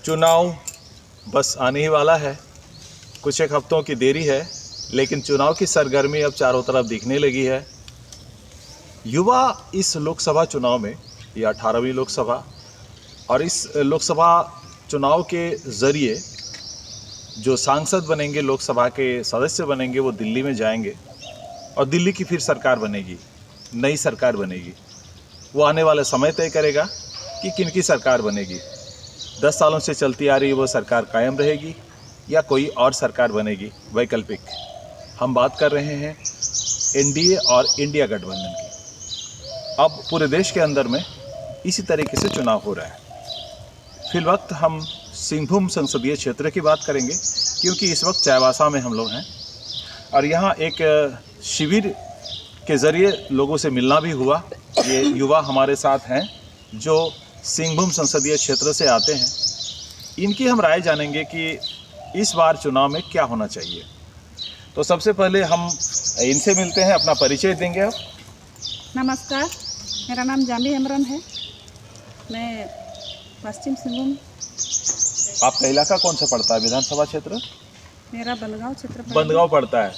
चुनाव बस आने ही वाला है। कुछ एक हफ्तों की देरी है, लेकिन चुनाव की सरगर्मी अब चारों तरफ दिखने लगी है। युवा इस लोकसभा चुनाव में, ये 18वीं लोकसभा, और इस लोकसभा चुनाव के ज़रिए जो सांसद बनेंगे, लोकसभा के सदस्य बनेंगे, वो दिल्ली में जाएंगे और दिल्ली की फिर सरकार बनेगी, नई सरकार बनेगी। वो आने वाला समय तय करेगा कि किनकी सरकार बनेगी। 10 सालों से चलती आ रही वो सरकार कायम रहेगी या कोई और सरकार बनेगी वैकल्पिक। हम बात कर रहे हैं एनडीए और इंडिया गठबंधन की। अब पूरे देश के अंदर में इसी तरीके से चुनाव हो रहा है। फिलवक्त हम सिंहभूम संसदीय क्षेत्र की बात करेंगे, क्योंकि इस वक्त चाईबासा में हम लोग हैं और यहाँ एक शिविर के ज़रिए लोगों से मिलना भी हुआ। ये युवा हमारे साथ हैं जो सिंहभूम संसदीय क्षेत्र से आते हैं। इनकी हम राय जानेंगे कि इस बार चुनाव में क्या होना चाहिए। तो सबसे पहले हम इनसे मिलते हैं, अपना परिचय देंगे आप। नमस्कार, मेरा नाम जामी हेम्ब्रम है। मैं पश्चिम सिंहभूम। आपका इलाका कौन सा पड़ता है, विधानसभा क्षेत्र? मेरा बंदगांव क्षेत्र बंदगांव पड़ता है।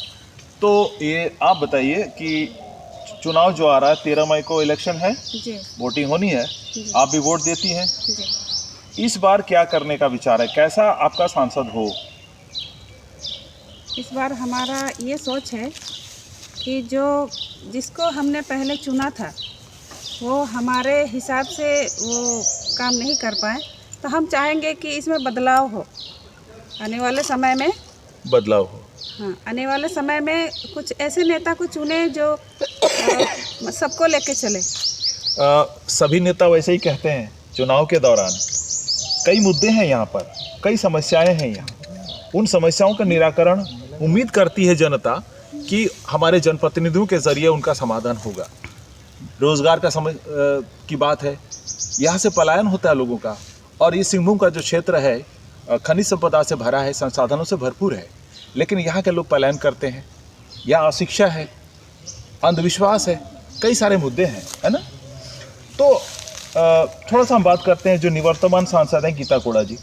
तो ये आप बताइए कि चुनाव जो आ रहा है, 13 मई को इलेक्शन है जी। वोटिंग होनी है, आप भी वोट देती हैं जी। इस बार क्या करने का विचार है? कैसा आपका सांसद हो? इस बार हमारा ये सोच है कि जिसको हमने पहले चुना था वो हमारे हिसाब से वो काम नहीं कर पाए, तो हम चाहेंगे कि इसमें बदलाव हो। आने वाले समय में बदलाव हो। हाँ, आने वाले समय में कुछ ऐसे नेता को चुने जो सबको लेके चले। सभी नेता वैसे ही कहते हैं। चुनाव के दौरान कई मुद्दे हैं, यहाँ पर कई समस्याएं हैं। यहाँ उन समस्याओं का निराकरण उम्मीद करती है जनता कि हमारे जनप्रतिनिधियों के जरिए उनका समाधान होगा। रोजगार का की बात है, यहाँ से पलायन होता है लोगों का। और ये सिंहभूम का जो क्षेत्र है खनिज संपदा से भरा है, संसाधनों से भरपूर है, लेकिन यहाँ के लोग पलायन करते हैं। यहाँ अशिक्षा है, अंधविश्वास है, कई सारे मुद्दे हैं, है ना। तो थोड़ा सा हम बात करते हैं। जो निवर्तमान सांसद हैं गीता कोड़ा जी,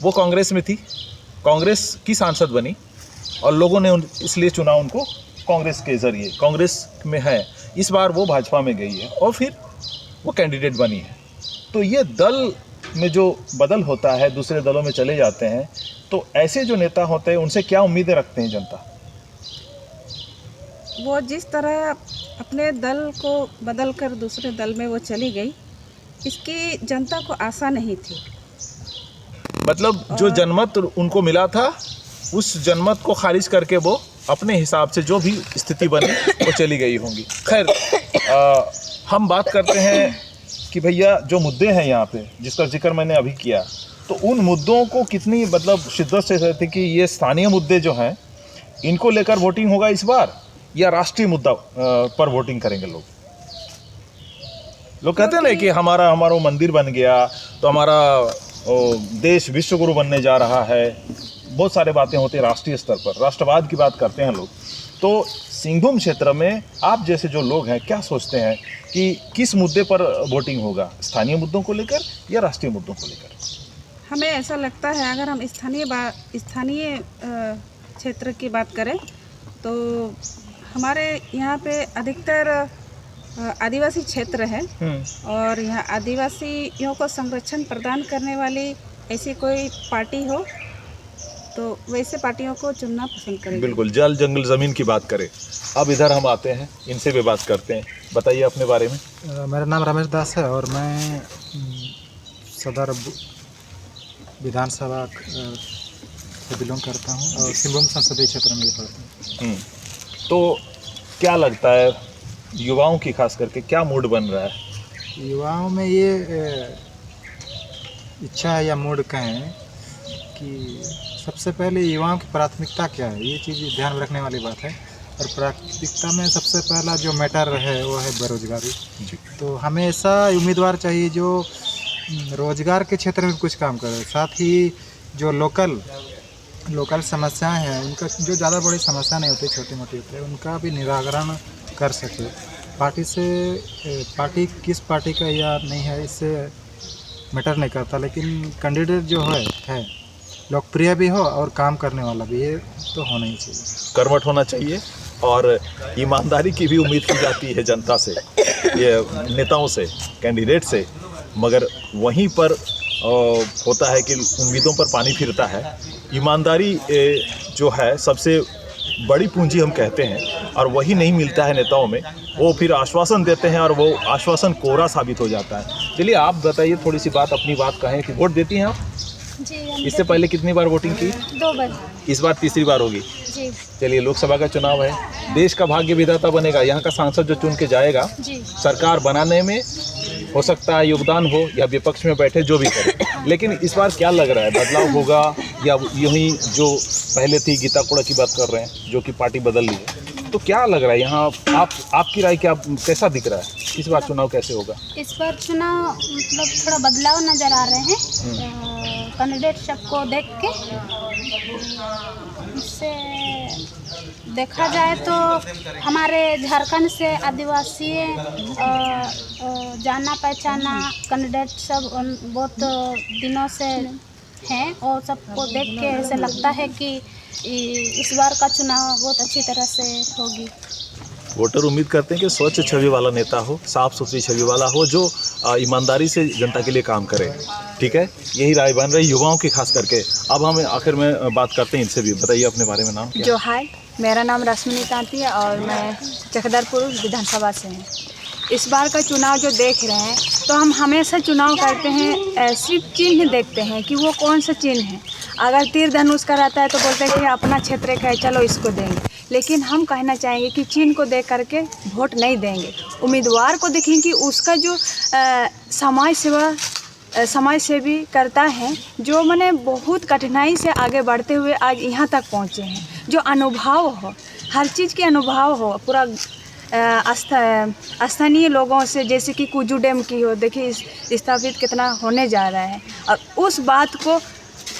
वो कांग्रेस में थी, कांग्रेस की सांसद बनी और लोगों ने इसलिए चुना उनको कांग्रेस के ज़रिए। कांग्रेस में है, इस बार वो भाजपा में गई है और फिर वो कैंडिडेट बनी है। तो ये दल में जो बदल होता है, दूसरे दलों में चले जाते हैं, तो ऐसे जो नेता होते हैं उनसे क्या उम्मीदें रखते हैं जनता? वो जिस तरह अपने दल को बदल कर दूसरे दल में वो चली गई, इसकी जनता को आशा नहीं थी। मतलब जो जनमत उनको मिला था, उस जनमत को खारिज करके वो अपने हिसाब से जो भी स्थिति बनी वो चली गई होंगी। खैर, हम बात करते हैं कि भैया जो मुद्दे हैं यहाँ पे, जिसका जिक्र मैंने अभी किया, तो उन मुद्दों को कितनी शिद्दत से कहते कि ये स्थानीय मुद्दे जो हैं इनको लेकर वोटिंग होगा इस बार, या राष्ट्रीय मुद्दा पर वोटिंग करेंगे लोग? लोग कहते हैं ना कि हमारा मंदिर बन गया तो हमारा देश विश्व गुरु बनने जा रहा है। बहुत सारे बातें होती हैं राष्ट्रीय स्तर पर, राष्ट्रवाद की बात करते हैं लोग। तो सिंहभूम क्षेत्र में आप जैसे जो लोग हैं, क्या सोचते हैं कि किस मुद्दे पर वोटिंग होगा, स्थानीय मुद्दों को लेकर या राष्ट्रीय मुद्दों को लेकर? हमें ऐसा लगता है, अगर हम स्थानीय क्षेत्र की बात करें तो हमारे यहाँ पे अधिकतर आदिवासी क्षेत्र है और यहाँ आदिवासियों को संरक्षण प्रदान करने वाली ऐसी कोई पार्टी हो तो वैसे पार्टियों को चुनना पसंद करेंगे। बिल्कुल। जल जंगल ज़मीन की बात करें, अब इधर हम आते हैं, इनसे भी बात करते हैं। बताइए अपने बारे में। मेरा नाम रमेश दास है और मैं सदर विधानसभा से बिलोंग करता हूँ और सिंहभूम संसदीय क्षेत्र में पढ़ता हूँ। तो क्या लगता है युवाओं की खास करके क्या मूड बन रहा है? युवाओं में ये इच्छा है या मूड कहें कि सबसे पहले युवाओं की प्राथमिकता क्या है, ये चीज़ ध्यान में रखने वाली बात है। और प्राथमिकता में सबसे पहला जो मैटर है वो है बेरोजगारी। तो हमें ऐसा उम्मीदवार चाहिए जो रोजगार के क्षेत्र में कुछ काम करे, साथ ही जो लोकल समस्याएं हैं उनका, जो ज़्यादा बड़ी समस्या नहीं होती, छोटी मोटी होती है, उनका भी निराकरण कर सके। पार्टी किस पार्टी का या नहीं है, इससे मैटर नहीं करता, लेकिन कैंडिडेट जो है लोकप्रिय भी हो और काम करने वाला भी, ये तो होना ही चाहिए। कर्मठ होना चाहिए और ईमानदारी की भी उम्मीद की जाती है जनता से, ये नेताओं से, कैंडिडेट से, मगर वहीं पर होता है कि उम्मीदों पर पानी फिरता है। ईमानदारी जो है सबसे बड़ी पूंजी हम कहते हैं, और वही नहीं मिलता है नेताओं में। वो फिर आश्वासन देते हैं और वो आश्वासन कोरा साबित हो जाता है। चलिए आप बताइए, थोड़ी सी बात, अपनी बात कहें कि वोट देती हैं आप? जी, इससे पहले कितनी बार वोटिंग की? 2 बार। इस बार तीसरी बार होगी। जी चलिए, लोकसभा का चुनाव है, देश का भाग्य विधाता बनेगा, यहाँ का सांसद जो चुन के जाएगा, जी सरकार बनाने में हो सकता है योगदान हो या विपक्ष में बैठे जो भी करे, लेकिन इस बार क्या लग रहा है, बदलाव होगा या यूं जो पहले थी, गीता कोड़ा की बात कर रहे हैं जो कि पार्टी बदल ली है, तो क्या लग रहा है यहाँ? आपकी राय क्या, कैसा दिख रहा है इस बार चुनाव कैसे होगा? इस बार चुनाव मतलब थोड़ा बदलाव नज़र आ रहे हैं कैंडिडेट सबको देख के। इससे देखा जाए तो हमारे झारखंड से आदिवासी जाना पहचाना कैंडिडेट सब बहुत दिनों से हैं, और सबको देख के ऐसे लगता है कि इस बार का चुनाव बहुत अच्छी तरह से होगी। वोटर उम्मीद करते हैं कि स्वच्छ छवि वाला नेता हो, साफ सुथरी छवि वाला हो, जो ईमानदारी से जनता के लिए काम करे। ठीक है, यही राय बन रही युवाओं की खास करके। अब हम आखिर में बात करते हैं इनसे भी। बताइए अपने बारे में, नाम क्या? जो हाय, मेरा नाम रश्मि तांती है और मैं चकदरपुर विधानसभा से हूँ। इस बार का चुनाव जो देख रहे हैं, तो हम हमेशा चुनाव करते हैं सिर्फ चिन्ह देखते हैं कि वो कौन सा चिन्ह है। अगर तीर धनुष का रहता है तो बोलते हैं कि अपना क्षेत्र का है, चलो इसको देंगे। लेकिन हम कहना चाहेंगे कि चिन्ह को देख करके वोट नहीं देंगे, उम्मीदवार को देखें कि उसका जो समाज सेवी करता है, जो मैंने बहुत कठिनाई से आगे बढ़ते हुए आज यहाँ तक पहुँचे हैं, जो अनुभव हो, हर चीज़ के अनुभव हो, पूरा स्थानीय लोगों से, जैसे कि कुजू डैम की हो, देखिए स्थापित कितना होने जा रहा है, और उस बात को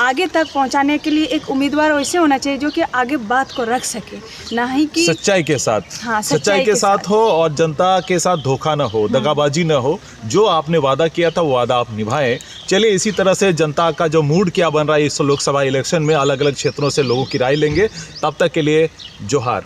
आगे तक पहुंचाने के लिए एक उम्मीदवार वैसे होना चाहिए जो कि आगे बात को रख सके, ना ही कि सच्चाई के साथ। हाँ, सच्चाई के साथ हो और जनता के साथ धोखा न हो, दगाबाजी न हो। जो आपने वादा किया था वो वादा आप निभाएं। चलिए, इसी तरह से जनता का जो मूड क्या बन रहा है इस लोकसभा इलेक्शन में, अलग अलग क्षेत्रों से लोगों की राय लेंगे। तब तक के लिए जोहार।